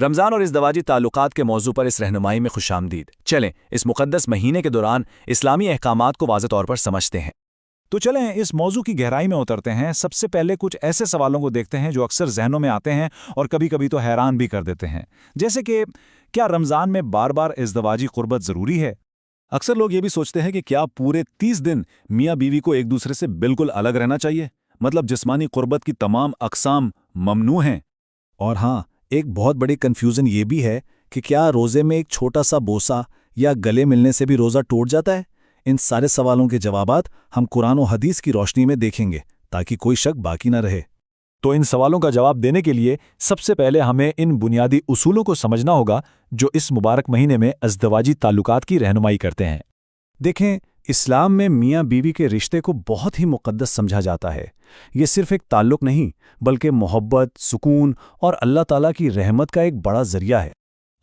رمضان اور ازدواجی تعلقات کے موضوع پر اس رہنمائی میں خوش آمدید۔ چلیں اس مقدس مہینے کے دوران اسلامی احکامات کو واضح طور پر سمجھتے ہیں۔ تو چلیں اس موضوع کی گہرائی میں اترتے ہیں۔ سب سے پہلے کچھ ایسے سوالوں کو دیکھتے ہیں جو اکثر ذہنوں میں آتے ہیں اور کبھی کبھی تو حیران بھی کر دیتے ہیں، جیسے کہ کیا رمضان میں بار بار ازدواجی قربت ضروری ہے؟ اکثر لوگ یہ بھی سوچتے ہیں کہ کیا پورے 30 دن میاں بیوی کو ایک دوسرے سے بالکل الگ رہنا چاہیے، مطلب جسمانی قربت کی تمام اقسام ممنوع ہیں؟ اور ہاں، ایک بہت بڑی کنفیوژن یہ بھی ہے کہ کیا روزے میں ایک چھوٹا سا بوسہ یا گلے ملنے سے بھی روزہ ٹوٹ جاتا ہے؟ ان سارے سوالوں کے جوابات ہم قرآن و حدیث کی روشنی میں دیکھیں گے تاکہ کوئی شک باقی نہ رہے۔ تو ان سوالوں کا جواب دینے کے لیے سب سے پہلے ہمیں ان بنیادی اصولوں کو سمجھنا ہوگا جو اس مبارک مہینے میں ازدواجی تعلقات کی رہنمائی کرتے ہیں۔ دیکھیں، اسلام میں میاں بیوی کے رشتے کو بہت ہی مقدس سمجھا جاتا ہے۔ یہ صرف ایک تعلق نہیں بلکہ محبت، سکون اور اللہ تعالیٰ کی رحمت کا ایک بڑا ذریعہ ہے۔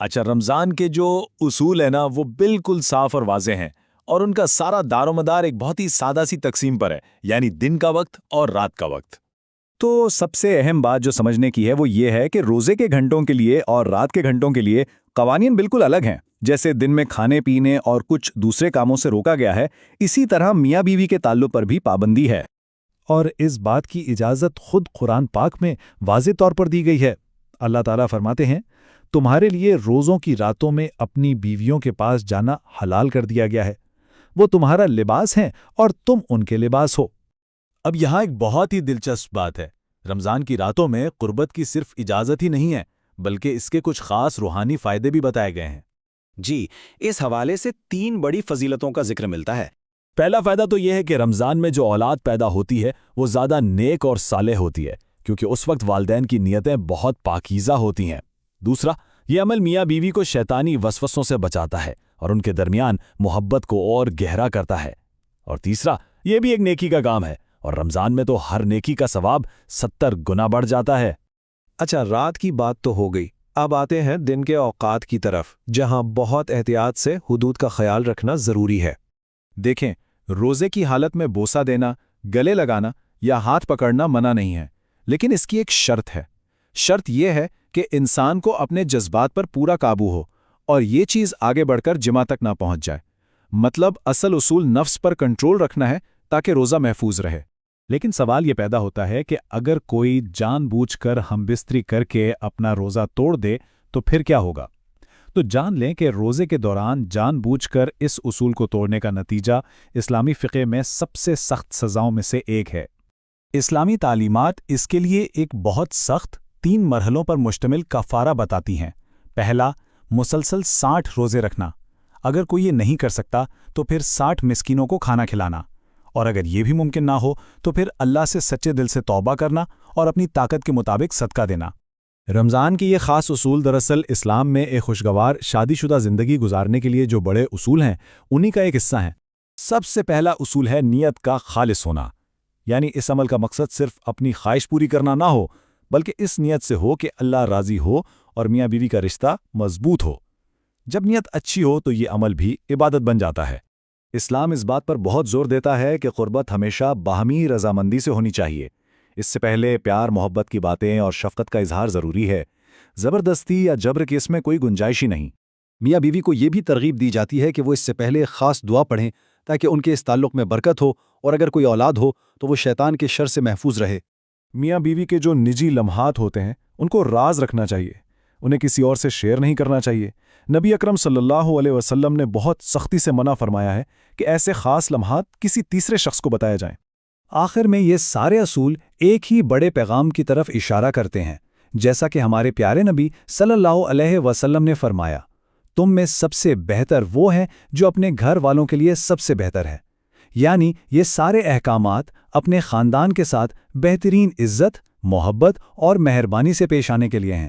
اچھا، رمضان کے جو اصول ہیں نا وہ بالکل صاف اور واضح ہیں، اور ان کا سارا دار و مدار ایک بہت ہی سادہ سی تقسیم پر ہے، یعنی دن کا وقت اور رات کا وقت۔ تو سب سے اہم بات جو سمجھنے کی ہے وہ یہ ہے کہ روزے کے گھنٹوں کے لیے اور رات کے گھنٹوں کے لیے قوانین بالکل الگ ہیں۔ جیسے دن میں کھانے پینے اور کچھ دوسرے کاموں سے روکا گیا ہے، اسی طرح میاں بیوی کے تعلق پر بھی پابندی ہے۔ اور اس بات کی اجازت خود قرآن پاک میں واضح طور پر دی گئی ہے۔ اللہ تعالیٰ فرماتے ہیں، تمہارے لیے روزوں کی راتوں میں اپنی بیویوں کے پاس جانا حلال کر دیا گیا ہے، وہ تمہارا لباس ہیں اور تم ان کے لباس ہو۔ اب یہاں ایک بہت ہی دلچسپ بات ہے، رمضان کی راتوں میں قربت کی صرف اجازت ہی نہیں ہے بلکہ اس کے کچھ خاص روحانی فائدے بھی بتائے گئے ہیں۔ جی، اس حوالے سے 3 بڑی فضیلتوں کا ذکر ملتا ہے۔ پہلا فائدہ تو یہ ہے کہ رمضان میں جو اولاد پیدا ہوتی ہے وہ زیادہ نیک اور صالح ہوتی ہے، کیونکہ اس وقت والدین کی نیتیں بہت پاکیزہ ہوتی ہیں۔ دوسرا، یہ عمل میاں بیوی کو شیطانی وسوسوں سے بچاتا ہے اور ان کے درمیان محبت کو اور گہرا کرتا ہے۔ اور تیسرا، یہ بھی ایک نیکی کا کام ہے، اور رمضان میں تو ہر نیکی کا ثواب 70 گنا بڑھ جاتا ہے۔ اچھا، رات کی بات تو ہو گئی، اب آتے ہیں دن کے اوقات کی طرف، جہاں بہت احتیاط سے حدود کا خیال رکھنا ضروری ہے۔ دیکھیں، روزے کی حالت میں بوسہ دینا، گلے لگانا یا ہاتھ پکڑنا منع نہیں ہے، لیکن اس کی ایک شرط ہے۔ شرط یہ ہے کہ انسان کو اپنے جذبات پر پورا قابو ہو اور یہ چیز آگے بڑھ کر جمع تک نہ پہنچ جائے۔ مطلب اصل اصول نفس پر کنٹرول رکھنا ہے تاکہ روزہ محفوظ رہے۔ لیکن سوال یہ پیدا ہوتا ہے کہ اگر کوئی جان بوجھ کر ہم بستری کر کے اپنا روزہ توڑ دے تو پھر کیا ہوگا؟ تو جان لیں کہ روزے کے دوران جان بوجھ کر اس اصول کو توڑنے کا نتیجہ اسلامی فقہ میں سب سے سخت سزاؤں میں سے ایک ہے۔ اسلامی تعلیمات اس کے لیے ایک بہت سخت 3 مرحلوں پر مشتمل کفارہ بتاتی ہیں۔ پہلا، مسلسل 60 روزے رکھنا۔ اگر کوئی یہ نہیں کر سکتا تو پھر 60 مسکینوں کو کھانا کھلانا، اور اگر یہ بھی ممکن نہ ہو تو پھر اللہ سے سچے دل سے توبہ کرنا اور اپنی طاقت کے مطابق صدقہ دینا۔ رمضان کے یہ خاص اصول دراصل اسلام میں ایک خوشگوار شادی شدہ زندگی گزارنے کے لیے جو بڑے اصول ہیں انہی کا ایک حصہ ہیں۔ سب سے پہلا اصول ہے نیت کا خالص ہونا، یعنی اس عمل کا مقصد صرف اپنی خواہش پوری کرنا نہ ہو بلکہ اس نیت سے ہو کہ اللہ راضی ہو اور میاں بیوی کا رشتہ مضبوط ہو۔ جب نیت اچھی ہو تو یہ عمل بھی عبادت بن جاتا ہے۔ اسلام اس بات پر بہت زور دیتا ہے کہ قربت ہمیشہ باہمی رضامندی سے ہونی چاہیے۔ اس سے پہلے پیار محبت کی باتیں اور شفقت کا اظہار ضروری ہے۔ زبردستی یا جبر کی اس میں کوئی گنجائش ہی نہیں۔ میاں بیوی کو یہ بھی ترغیب دی جاتی ہے کہ وہ اس سے پہلے خاص دعا پڑھیں تاکہ ان کے اس تعلق میں برکت ہو، اور اگر کوئی اولاد ہو تو وہ شیطان کے شر سے محفوظ رہے۔ میاں بیوی کے جو نجی لمحات ہوتے ہیں ان کو راز رکھنا چاہیے، انہیں کسی اور سے شیئر نہیں کرنا چاہیے۔ نبی اکرم صلی اللہ علیہ وسلم نے بہت سختی سے منع فرمایا ہے کہ ایسے خاص لمحات کسی تیسرے شخص کو بتایا جائیں۔ آخر میں یہ سارے اصول ایک ہی بڑے پیغام کی طرف اشارہ کرتے ہیں، جیسا کہ ہمارے پیارے نبی صلی اللہ علیہ وسلم نے فرمایا، تم میں سب سے بہتر وہ ہے جو اپنے گھر والوں کے لیے سب سے بہتر ہے۔ یعنی یہ سارے احکامات اپنے خاندان کے ساتھ بہترین عزت، محبت اور مہربانی سے پیش آنے کے لیے ہیں۔